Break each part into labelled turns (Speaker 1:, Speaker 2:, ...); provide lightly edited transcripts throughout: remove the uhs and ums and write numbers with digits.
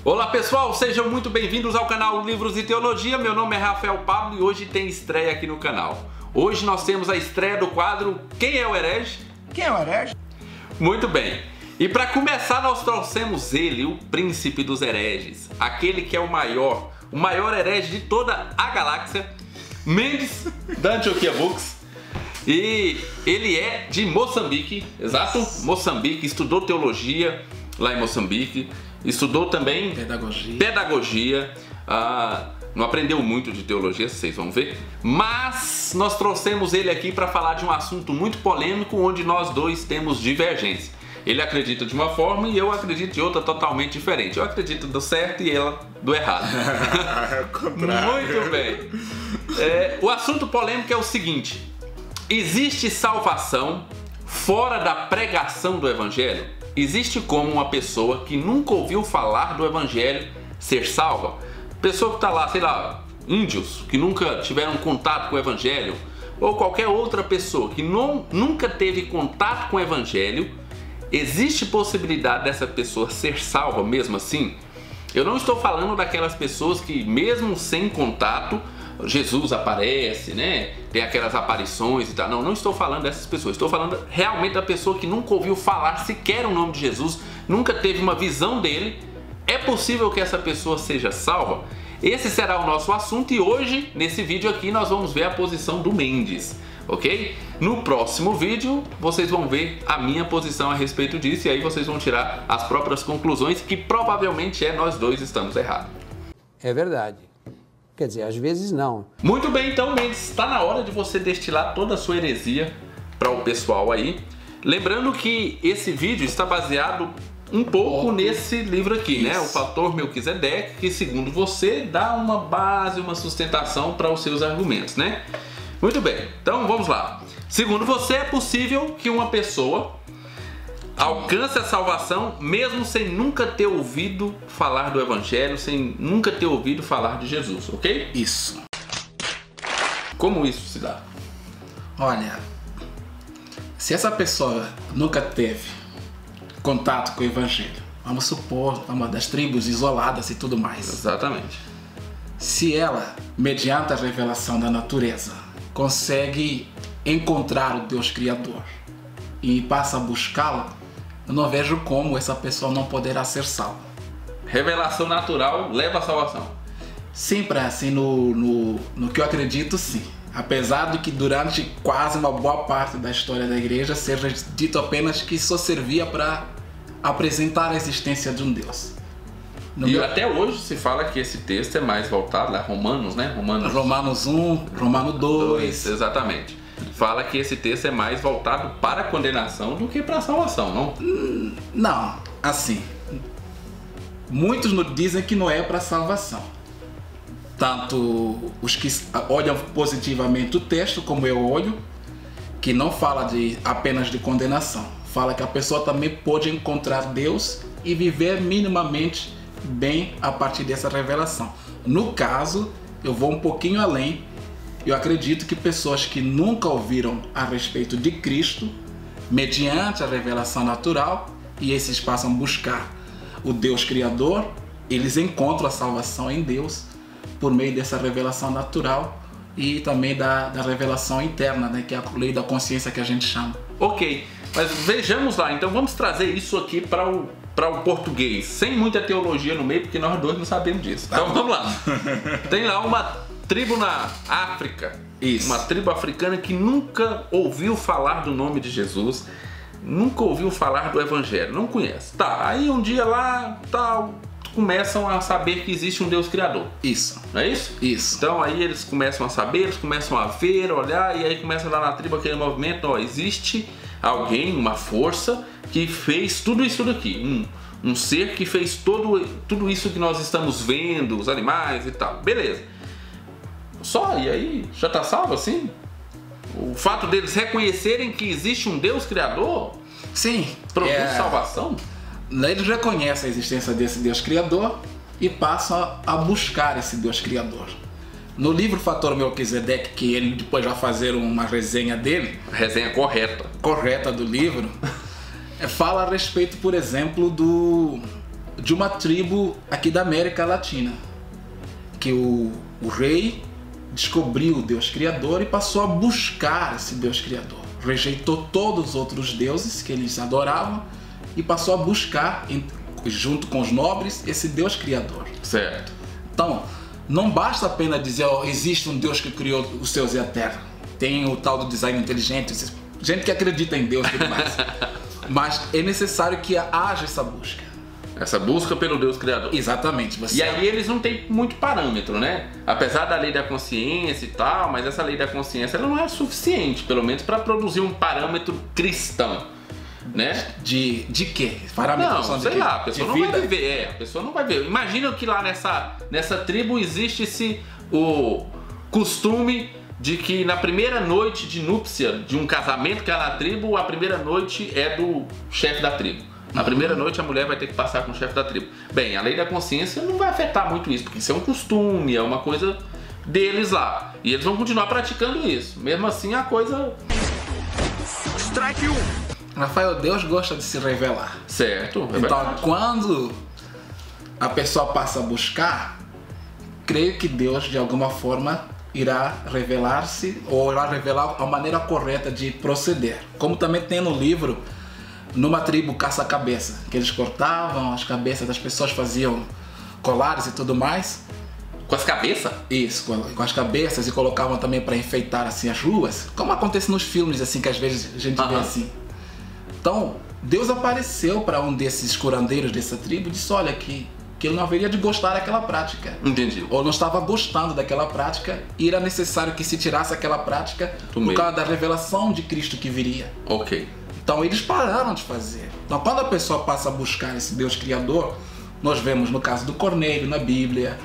Speaker 1: Olá pessoal, sejam muito bem-vindos ao canal Livros e Teologia. Meu nome é Rafael Pablo e hoje tem estreia aqui no canal. Hoje nós temos a estreia do quadro Quem é o Herege?
Speaker 2: Quem é o herege?
Speaker 1: Muito bem. E para começar nós trouxemos ele, o príncipe dos hereges, aquele que é o maior herege de toda a galáxia, Mendes, da Antioquia Books. E ele é de Moçambique, exato? Moçambique, estudou teologia lá em Moçambique. Estudou também pedagogia. Não aprendeu muito de teologia, vocês vão ver. Mas nós trouxemos ele aqui para falar de um assunto muito polêmico, onde nós dois temos divergência. Ele acredita de uma forma e eu acredito de outra totalmente diferente. Eu acredito do certo e ela do errado. Muito bem. O assunto polêmico é o seguinte: existe salvação fora da pregação do Evangelho? Existe como uma pessoa que nunca ouviu falar do Evangelho ser salva? Pessoa que está lá, sei lá, índios que nunca tiveram contato com o Evangelho, ou qualquer outra pessoa que nunca teve contato com o Evangelho, existe possibilidade dessa pessoa ser salva mesmo assim? Eu não estou falando daquelas pessoas que mesmo sem contato, Jesus aparece, né? Tem aquelas aparições e tal. Não estou falando dessas pessoas. Estou falando realmente da pessoa que nunca ouviu falar sequer o nome de Jesus, nunca teve uma visão dele. É possível que essa pessoa seja salva? Esse será o nosso assunto e hoje, nesse vídeo aqui, nós vamos ver a posição do Mendes, ok? No próximo vídeo, vocês vão ver a minha posição a respeito disso e aí vocês vão tirar as próprias conclusões, que provavelmente nós dois estamos errados.
Speaker 3: É verdade. Quer dizer, às vezes não.
Speaker 1: Muito bem, então, Mendes, está na hora de você destilar toda a sua heresia para o pessoal aí. Lembrando que esse vídeo está baseado um pouco nesse livro aqui, né? O Fator Melquisedeque, que segundo você dá uma base, uma sustentação para os seus argumentos, né? Muito bem, então vamos lá. Segundo você, é possível que uma pessoa alcance a salvação mesmo sem nunca ter ouvido falar do Evangelho, sem nunca ter ouvido falar de Jesus, ok?
Speaker 2: Isso.
Speaker 1: Como isso se dá?
Speaker 2: Olha, se essa pessoa nunca teve contato com o Evangelho, vamos supor, uma das tribos isoladas e tudo mais.
Speaker 1: Exatamente.
Speaker 2: Se ela, mediante a revelação da natureza, consegue encontrar o Deus Criador e passa a buscá-lo, eu não vejo como essa pessoa não poderá ser salva.
Speaker 1: Revelação natural leva à salvação?
Speaker 2: Sempre assim, no que eu acredito, sim. Apesar de que durante quase uma boa parte da história da igreja seja dito apenas que só servia para apresentar a existência de um Deus.
Speaker 1: Até hoje se fala que esse texto é mais voltado a Romanos, né?
Speaker 2: Romanos 1, Romanos 2.
Speaker 1: Exatamente. Fala que esse texto é mais voltado para a condenação do que para a salvação, não?
Speaker 2: Não, assim, muitos nos dizem que não é para salvação. Tanto os que olham positivamente o texto, como eu olho, que não fala apenas de condenação. Fala que a pessoa também pode encontrar Deus e viver minimamente bem a partir dessa revelação. No caso, eu vou um pouquinho além. Eu acredito que pessoas que nunca ouviram a respeito de Cristo, mediante a revelação natural, e esses passam a buscar o Deus Criador, eles encontram a salvação em Deus por meio dessa revelação natural e também da revelação interna, né, que é a lei da consciência que a gente chama.
Speaker 1: Ok, mas vejamos lá, então vamos trazer isso aqui para o português, sem muita teologia no meio, porque nós dois não sabemos disso. Então vamos lá. Tem lá uma tribo na África, uma tribo africana que nunca ouviu falar do nome de Jesus, nunca ouviu falar do Evangelho, não conhece. Tá, aí um dia lá, tal, começam a saber que existe um Deus Criador.
Speaker 2: Isso.
Speaker 1: Não é isso?
Speaker 2: Isso.
Speaker 1: Então aí eles começam a saber, eles começam a ver, olhar, e aí começa lá na tribo aquele movimento, ó, existe alguém, uma força que fez tudo isso daqui, um ser que fez tudo isso que nós estamos vendo, os animais e tal. Beleza. Só, e aí já está salvo assim? O fato deles reconhecerem que existe um Deus Criador?
Speaker 2: Sim.
Speaker 1: Produz salvação?
Speaker 2: Eles reconhecem a existência desse Deus Criador e passam a buscar esse Deus Criador. No livro Fator Melquisedeque, que ele depois vai fazer uma resenha dele,
Speaker 1: resenha correta
Speaker 2: do livro, fala a respeito, por exemplo, de uma tribo aqui da América Latina, que o rei descobriu o Deus Criador e passou a buscar esse Deus Criador. Rejeitou todos os outros deuses que eles adoravam e passou a buscar, junto com os nobres, esse Deus Criador.
Speaker 1: Certo.
Speaker 2: Então, não basta apenas dizer, existe um Deus que criou os céus e a terra. Tem o tal do design inteligente, gente que acredita em Deus e tudo mais. Mas é necessário que haja essa busca.
Speaker 1: Essa busca pelo Deus Criador.
Speaker 2: Exatamente.
Speaker 1: E aí eles não têm muito parâmetro, né? Apesar da lei da consciência e tal, mas essa lei da consciência ela não é suficiente, pelo menos para produzir um parâmetro cristão, né?
Speaker 2: De quê? Parâmetro
Speaker 1: não, sei lá, a pessoa não vai viver. A pessoa não vai ver. Imagina que lá nessa tribo existe o costume de que na primeira noite de núpcia de um casamento que é na tribo, a primeira noite é do chefe da tribo. Na primeira noite a mulher vai ter que passar com o chefe da tribo. Bem, a lei da consciência não vai afetar muito isso, porque isso é um costume, é uma coisa deles lá. E eles vão continuar praticando isso. Mesmo assim a coisa...
Speaker 4: Strike 1.
Speaker 2: Rafael, Deus gosta de se revelar.
Speaker 1: Certo.
Speaker 2: Então, quando a pessoa passa a buscar, creio que Deus de alguma forma irá revelar-se ou irá revelar a maneira correta de proceder. Como também tem no livro, numa tribo caça-cabeça, que eles cortavam as cabeças das pessoas, faziam colares e tudo mais.
Speaker 1: Com as cabeças?
Speaker 2: Isso, com as cabeças, e colocavam também para enfeitar assim as ruas, como acontece nos filmes assim que às vezes a gente vê assim. Então, Deus apareceu para um desses curandeiros dessa tribo e disse, olha, que ele não haveria de gostar daquela prática.
Speaker 1: Entendi.
Speaker 2: Ou não estava gostando daquela prática e era necessário que se tirasse aquela prática por causa da revelação de Cristo que viria.
Speaker 1: Ok.
Speaker 2: Então eles pararam de fazer. Então quando a pessoa passa a buscar esse Deus Criador, nós vemos no caso do Cornélio na Bíblia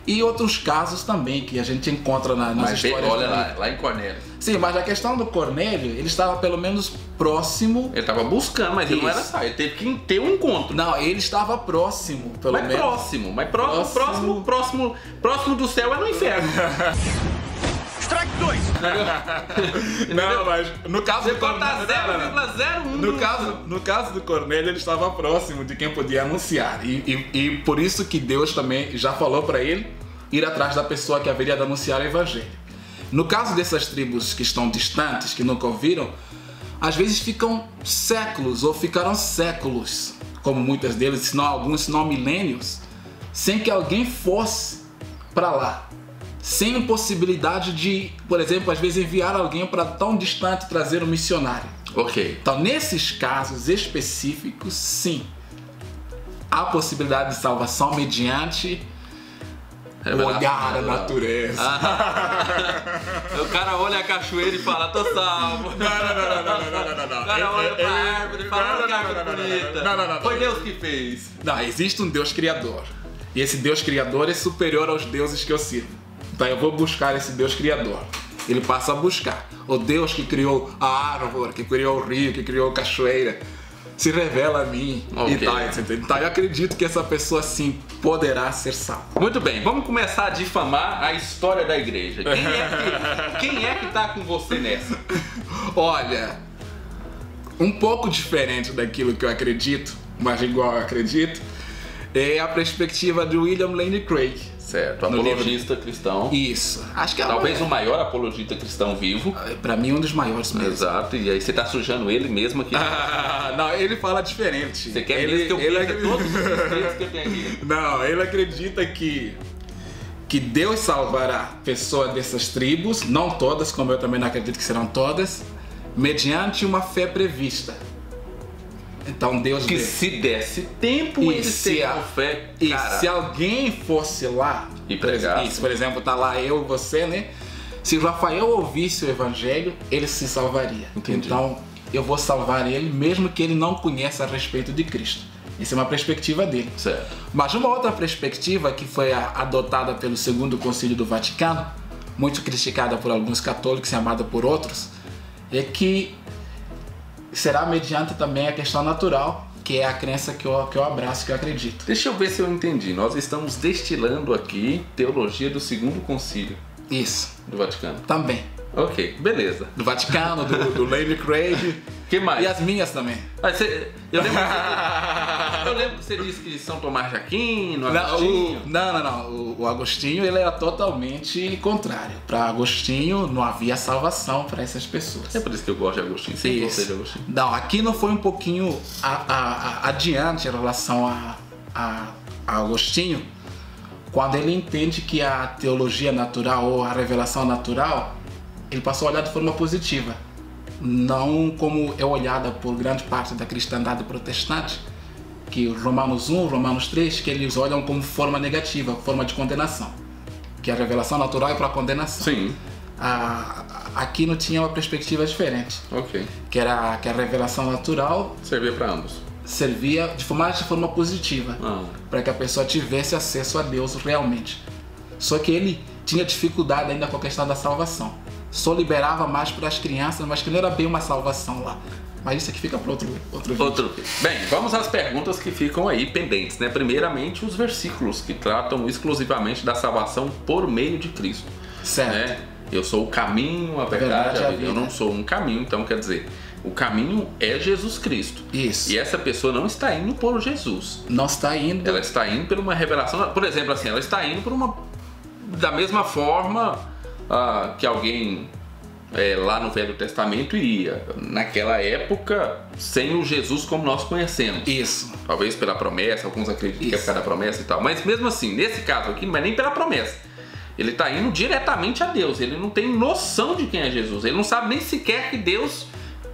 Speaker 2: e outros casos também que a gente encontra nas histórias.
Speaker 1: Olha lá em Cornélio.
Speaker 2: Sim, mas a questão do Cornélio, ele estava pelo menos próximo.
Speaker 1: Ele estava buscando, mas ele não era só. Ele teve que ter um encontro.
Speaker 2: Não, ele estava próximo, pelo menos.
Speaker 1: Próximo do céu é no inferno.
Speaker 4: Strike 2.
Speaker 2: Não, mas no caso
Speaker 1: do Cornélio, 0,01.
Speaker 2: No caso do Cornélio, ele estava próximo de quem podia anunciar. E por isso que Deus também já falou para ele ir atrás da pessoa que haveria de anunciar o evangelho. No caso dessas tribos que estão distantes, que nunca ouviram, às vezes ficam séculos ou ficarão séculos, como muitas deles, se não alguns, se não milênios, sem que alguém fosse para lá. Sem possibilidade de, por exemplo, às vezes enviar alguém para tão distante trazer um missionário.
Speaker 1: Ok.
Speaker 2: Então, nesses casos específicos, sim, há possibilidade de salvação mediante o olhar da natureza.
Speaker 1: O cara olha a cachoeira e fala, tô salvo.
Speaker 2: Não.
Speaker 1: O cara olha pra árvore e fala, que árvore bonita.
Speaker 2: Não.
Speaker 1: Foi Deus que fez.
Speaker 2: Não, existe um Deus Criador. E esse Deus Criador é superior aos deuses que eu sirvo. Então eu vou buscar esse Deus Criador. Ele passa a buscar. O Deus que criou a árvore, que criou o rio, que criou a cachoeira, se revela a mim.
Speaker 1: Okay.
Speaker 2: Então eu acredito que essa pessoa sim poderá ser salva.
Speaker 1: Muito bem, vamos começar a difamar a história da igreja. Quem é que tá com você nessa?
Speaker 2: Olha, um pouco diferente daquilo que eu acredito, mas igual eu acredito, é a perspectiva de William Lane Craig.
Speaker 1: Certo, apologista cristão.
Speaker 2: Isso. Acho que é
Speaker 1: talvez o maior apologista cristão vivo.
Speaker 2: Pra mim, um dos maiores mesmo.
Speaker 1: Exato, e aí você tá sujando ele mesmo aqui.
Speaker 2: Não, ele fala diferente.
Speaker 1: Você quer mesmo que eu perca todos os inscritos que eu tenho aqui?
Speaker 2: Não, ele acredita que Deus salvará pessoas dessas tribos, não todas, como eu também não acredito que serão todas, mediante uma fé prevista. Então Deus
Speaker 1: que se desse tempo eles teriam fé.
Speaker 2: E se alguém fosse lá
Speaker 1: e pregasse,
Speaker 2: por exemplo, tá lá eu e você, né? Se o Rafael ouvisse o evangelho, ele se salvaria.
Speaker 1: Entendi.
Speaker 2: Então eu vou salvar ele, mesmo que ele não conheça a respeito de Cristo. Essa é uma perspectiva dele.
Speaker 1: Certo.
Speaker 2: Mas uma outra perspectiva que foi adotada pelo Segundo Concílio do Vaticano, muito criticada por alguns católicos e amada por outros, é que será mediante também a questão natural, que é a crença que eu abraço, que eu acredito.
Speaker 1: Deixa eu ver se eu entendi. Nós estamos destilando aqui teologia do Segundo Concílio.
Speaker 2: Isso.
Speaker 1: Do Vaticano.
Speaker 2: Também.
Speaker 1: Ok, beleza.
Speaker 2: Do Vaticano, do Lane Craig.
Speaker 1: Que mais?
Speaker 2: E as minhas também.
Speaker 1: Mas eu lembro que você disse que São Tomás de Aquino, Agostinho.
Speaker 2: Não. O Agostinho, ele era totalmente contrário. Para Agostinho não havia salvação para essas pessoas.
Speaker 1: É por isso que eu gosto de Agostinho. Sempre gostei de Agostinho.
Speaker 2: Não, Aquino foi um pouquinho adiante em relação a Agostinho, quando ele entende que a teologia natural ou a revelação natural, ele passou a olhar de forma positiva. Não como é olhada por grande parte da cristandade protestante, que Romanos 1, Romanos 3, que eles olham como forma negativa, forma de condenação. Que a revelação natural é para condenação.
Speaker 1: Sim.
Speaker 2: Aqui não tinha uma perspectiva diferente.
Speaker 1: Ok.
Speaker 2: Que a revelação natural
Speaker 1: servia para ambos.
Speaker 2: Servia de forma positiva, para que a pessoa tivesse acesso a Deus realmente. Só que ele tinha dificuldade ainda com a questão da salvação. Só liberava mais para as crianças, mas que não era bem uma salvação lá. Mas isso aqui fica para outro vídeo.
Speaker 1: Bem, vamos às perguntas que ficam aí pendentes, né? Primeiramente, os versículos que tratam exclusivamente da salvação por meio de Cristo.
Speaker 2: Certo.
Speaker 1: Né? Eu sou o caminho, a verdade, a vida. Eu não sou um caminho, então quer dizer, o caminho é Jesus Cristo.
Speaker 2: Isso.
Speaker 1: E essa pessoa não está indo por Jesus.
Speaker 2: Não está indo.
Speaker 1: Ela está indo por uma revelação. Por exemplo, assim, ela está indo por uma. Da mesma forma que alguém lá no Velho Testamento iria, naquela época, sem o Jesus como nós conhecemos.
Speaker 2: Isso.
Speaker 1: Talvez pela promessa, alguns acreditam que é por causa da promessa e tal. Mas mesmo assim, nesse caso aqui, não é nem pela promessa. Ele está indo diretamente a Deus. Ele não tem noção de quem é Jesus. Ele não sabe nem sequer que Deus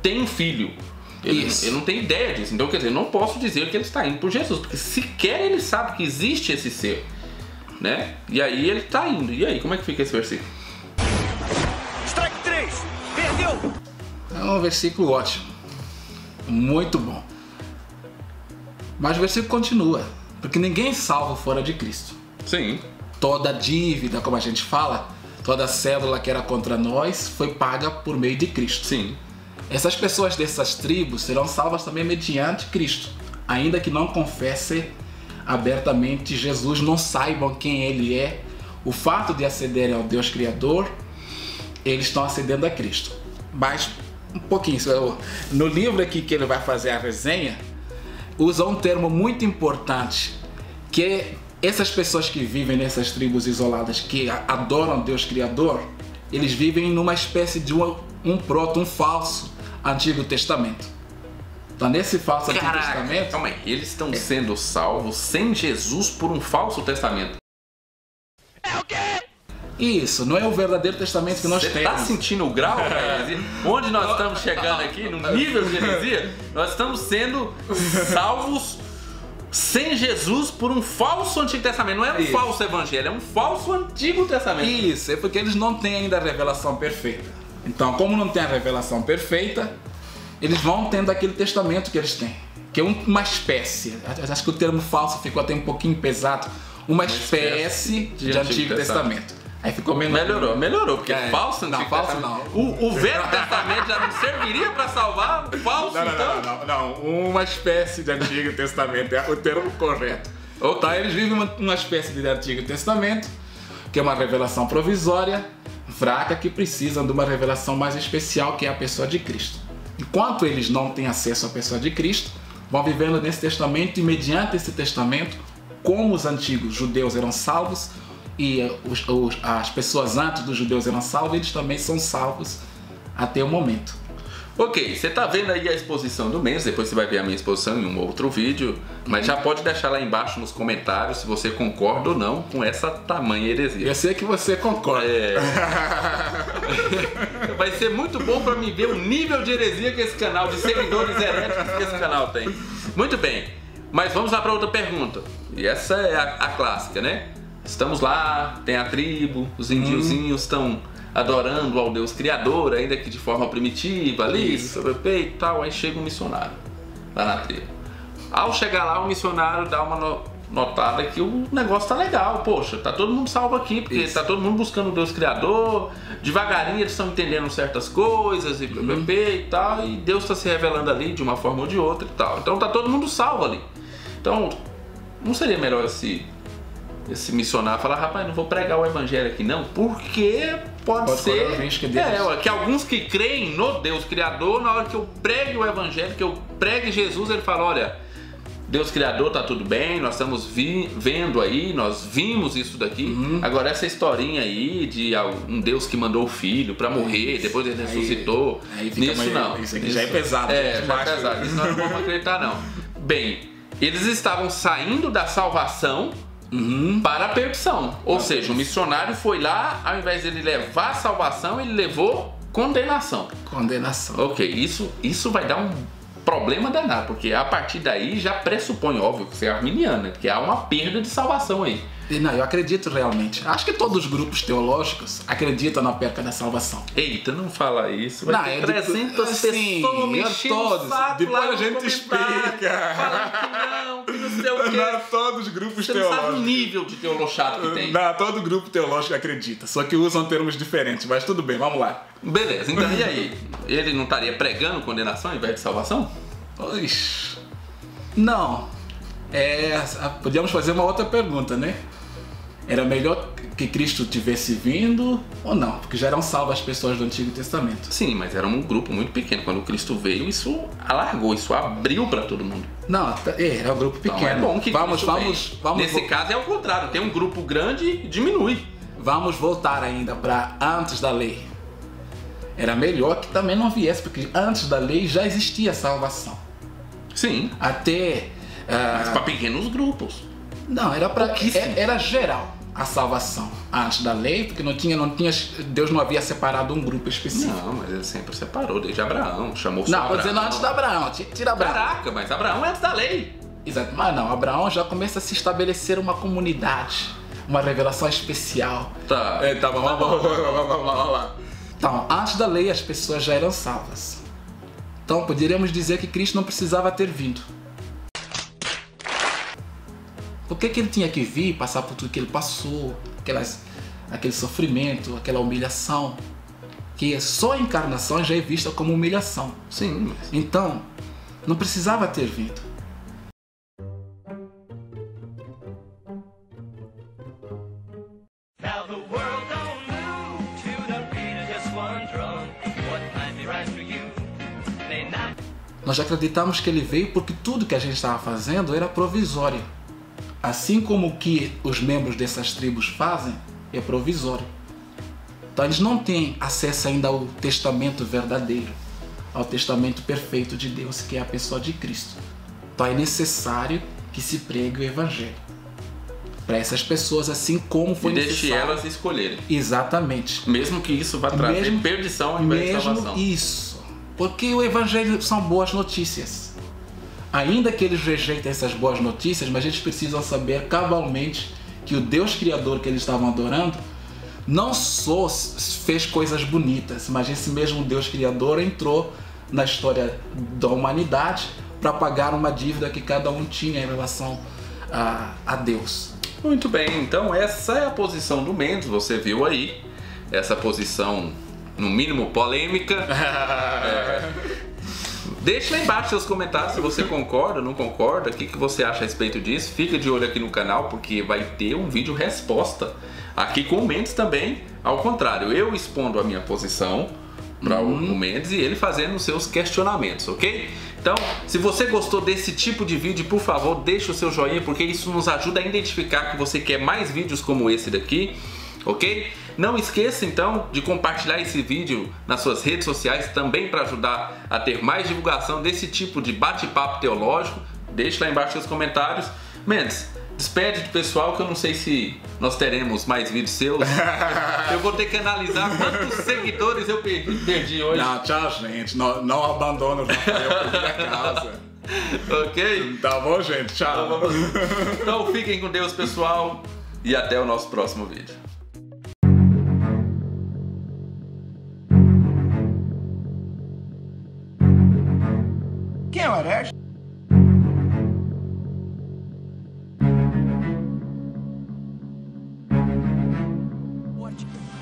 Speaker 1: tem um filho. Ele não tem ideia disso. Então, quer dizer, eu não posso dizer que ele está indo por Jesus, porque sequer ele sabe que existe esse ser, né? E aí ele está indo. E aí, como é que fica esse versículo?
Speaker 4: Strike 3! Perdeu!
Speaker 2: É um versículo ótimo. Muito bom. Mas o versículo continua. Porque ninguém é salvo fora de Cristo.
Speaker 1: Sim.
Speaker 2: Toda dívida, como a gente fala, toda cédula que era contra nós foi paga por meio de Cristo.
Speaker 1: Sim.
Speaker 2: Essas pessoas dessas tribos serão salvas também mediante Cristo, ainda que não confessem abertamente Jesus, não saibam quem Ele é. O fato de acederem ao Deus Criador, eles estão acedendo a Cristo. Mas um pouquinho, no livro aqui que ele vai fazer a resenha, usa um termo muito importante, que é essas pessoas que vivem nessas tribos isoladas, que adoram Deus Criador, eles vivem numa espécie de um falso Antigo Testamento. Então, nesse falso Antigo Testamento...
Speaker 1: Calma aí, eles estão sendo salvos sem Jesus por um falso testamento.
Speaker 4: É o quê?
Speaker 2: Isso, não é o verdadeiro testamento que nós temos.
Speaker 1: Você tá sentindo o grau da heresia? Onde nós estamos chegando aqui, no nível de heresia, nós estamos sendo salvos sem Jesus por um falso Antigo Testamento. Não é um falso evangelho, é um falso Antigo Testamento.
Speaker 2: Isso, é porque eles não têm ainda a revelação perfeita. Então, como não tem a revelação perfeita, eles vão tendo aquele testamento que eles têm, que é uma espécie. Acho que o termo falso ficou até um pouquinho pesado. Uma espécie de Antigo Testamento. Aí ficou
Speaker 1: melhorou, porque falso
Speaker 2: não,
Speaker 1: Antigo
Speaker 2: falso
Speaker 1: Testamento.
Speaker 2: não.
Speaker 1: O Velho Testamento já não serviria para salvar o falso,
Speaker 2: não. Uma espécie de Antigo Testamento é o termo correto. Então, eles vivem uma espécie de Antigo Testamento, que é uma revelação provisória, fraca, que precisam de uma revelação mais especial, que é a pessoa de Cristo. Enquanto eles não têm acesso à pessoa de Cristo, vão vivendo nesse testamento, e mediante esse testamento, como os antigos judeus eram salvos e as pessoas antes dos judeus eram salvos, eles também são salvos até o momento.
Speaker 1: Ok, você tá vendo aí a exposição do mês, depois você vai ver a minha exposição em um outro vídeo, mas já pode deixar lá embaixo nos comentários se você concorda ou não com essa tamanha heresia.
Speaker 2: Eu sei que você concorda.
Speaker 1: Vai ser muito bom para mim ver o nível de heresia que esse canal, de seguidores heréticos que esse canal tem. Muito bem, mas vamos lá para outra pergunta. E essa é a clássica, né? Estamos lá, tem a tribo, os indiozinhos estão adorando ao Deus Criador, ainda que de forma primitiva, ali, sobre o peito e tal. Aí chega um missionário lá na tribo. Ao chegar lá, o missionário dá uma notada que o negócio tá legal. Poxa, tá todo mundo salvo aqui, porque tá todo mundo buscando o Deus Criador. Devagarinho eles estão entendendo certas coisas e tal. E Deus está se revelando ali de uma forma ou de outra e tal. Então tá todo mundo salvo ali. Então, não seria melhor esse missionário falar: rapaz, não vou pregar o evangelho aqui não, porque pode ser
Speaker 2: correr o risco deles.
Speaker 1: que alguns que creem no Deus Criador, na hora que eu pregue o Evangelho, que eu pregue Jesus, ele fala, olha, Deus Criador tá tudo bem, nós estamos vendo aí, nós vimos isso daqui. Agora essa historinha aí de um Deus que mandou o filho para morrer, depois ele ressuscitou, nisso não.
Speaker 2: Isso aqui já é pesado.
Speaker 1: Já é pesado, isso nós não vamos acreditar não. Bem, eles estavam saindo da salvação para a perdição. Ou seja, o missionário foi lá, ao invés de ele levar a salvação, ele levou condenação. Ok, isso vai dar um problema danado, porque a partir daí já pressupõe, óbvio, que você é arminiano, que há uma perda de salvação aí.
Speaker 2: Não, eu acredito realmente. Acho que todos os grupos teológicos acreditam na perca da salvação.
Speaker 1: Eita, não fala isso. Vai ter 300 pessoas mexendo
Speaker 2: todos.
Speaker 1: o saco.
Speaker 2: Depois
Speaker 1: lá
Speaker 2: a gente explica.
Speaker 1: Falando que não sei o quê.
Speaker 2: Não, todos os grupos
Speaker 1: Você
Speaker 2: teológicos.
Speaker 1: não sabe o nível de teolochato que tem.
Speaker 2: Não, todo grupo teológico acredita, só que usam termos diferentes, mas tudo bem, vamos lá.
Speaker 1: Beleza, então e aí? Ele não estaria pregando condenação ao invés de salvação?
Speaker 2: Oxi. Não. Podíamos fazer uma outra pergunta, né? Era melhor que Cristo tivesse vindo ou não? Porque já eram salvas as pessoas do Antigo Testamento.
Speaker 1: Sim, mas era um grupo muito pequeno. Quando Cristo veio, isso alargou, isso abriu para todo mundo.
Speaker 2: Não, era um grupo pequeno.
Speaker 1: Então é bom que
Speaker 2: vamos.
Speaker 1: Nesse caso é o contrário. Tem um grupo grande e diminui.
Speaker 2: Vamos voltar ainda para antes da lei. Era melhor que também não viesse, porque antes da lei já existia salvação.
Speaker 1: Sim.
Speaker 2: Até...
Speaker 1: mas para pequenos grupos.
Speaker 2: Não, era geral a salvação antes da lei, porque Deus não havia separado um grupo específico.
Speaker 1: Não, mas ele sempre separou, desde Abraão, chamou
Speaker 2: Não, tô dizendo antes de Abraão, tira Abraão.
Speaker 1: Caraca, mas Abraão é antes da lei.
Speaker 2: Exato, mas não, Abraão já começa a se estabelecer uma comunidade, uma revelação especial.
Speaker 1: Tá.
Speaker 2: Vamos lá. Então, antes da lei as pessoas já eram salvas. Então, poderíamos dizer que Cristo não precisava ter vindo. Por que ele tinha que vir, passar por tudo que ele passou, aquele sofrimento, aquela humilhação, que só a encarnação já é vista como humilhação.
Speaker 1: Sim.
Speaker 2: Então, não precisava ter vindo. Nós acreditamos que ele veio porque tudo que a gente estava fazendo era provisório. Assim como o que os membros dessas tribos fazem é provisório. Então eles não têm acesso ainda ao testamento verdadeiro, ao testamento perfeito de Deus, que é a pessoa de Cristo. Então é necessário que se pregue o Evangelho para essas pessoas, assim como foi necessário.
Speaker 1: Deixe elas escolherem.
Speaker 2: Exatamente.
Speaker 1: Mesmo que isso vá trazer perdição ao invés de salvação.
Speaker 2: Isso. Porque o Evangelho são boas notícias. Ainda que eles rejeitem essas boas notícias, mas eles precisam saber cabalmente que o Deus Criador que eles estavam adorando não só fez coisas bonitas, mas esse mesmo Deus Criador entrou na história da humanidade para pagar uma dívida que cada um tinha em relação a Deus.
Speaker 1: Muito bem, então essa é a posição do Mendes, você viu aí. Essa posição, no mínimo, polêmica. Deixe lá embaixo seus comentários se você concorda ou não concorda, o que você acha a respeito disso. Fica de olho aqui no canal porque vai ter um vídeo resposta aqui com o Mendes também. Ao contrário, eu expondo a minha posição para o Mendes e ele fazendo os seus questionamentos, ok? Então, se você gostou desse tipo de vídeo, por favor, deixa o seu joinha porque isso nos ajuda a identificar que você quer mais vídeos como esse daqui, ok? Não esqueça então de compartilhar esse vídeo nas suas redes sociais também para ajudar a ter mais divulgação desse tipo de bate-papo teológico. Deixe lá embaixo nos comentários. Mendes, despede do pessoal que eu não sei se nós teremos mais vídeos seus. Eu vou ter que analisar quantos seguidores eu perdi hoje.
Speaker 2: Não, tchau, gente. Não abandona o Rafael por minha causa.
Speaker 1: Ok?
Speaker 2: Tá bom, gente. Tchau.
Speaker 1: Então fiquem com Deus, pessoal. E até o nosso próximo vídeo.
Speaker 4: Quem é o herege?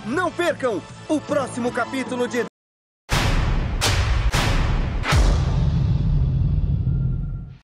Speaker 4: Não percam o próximo capítulo de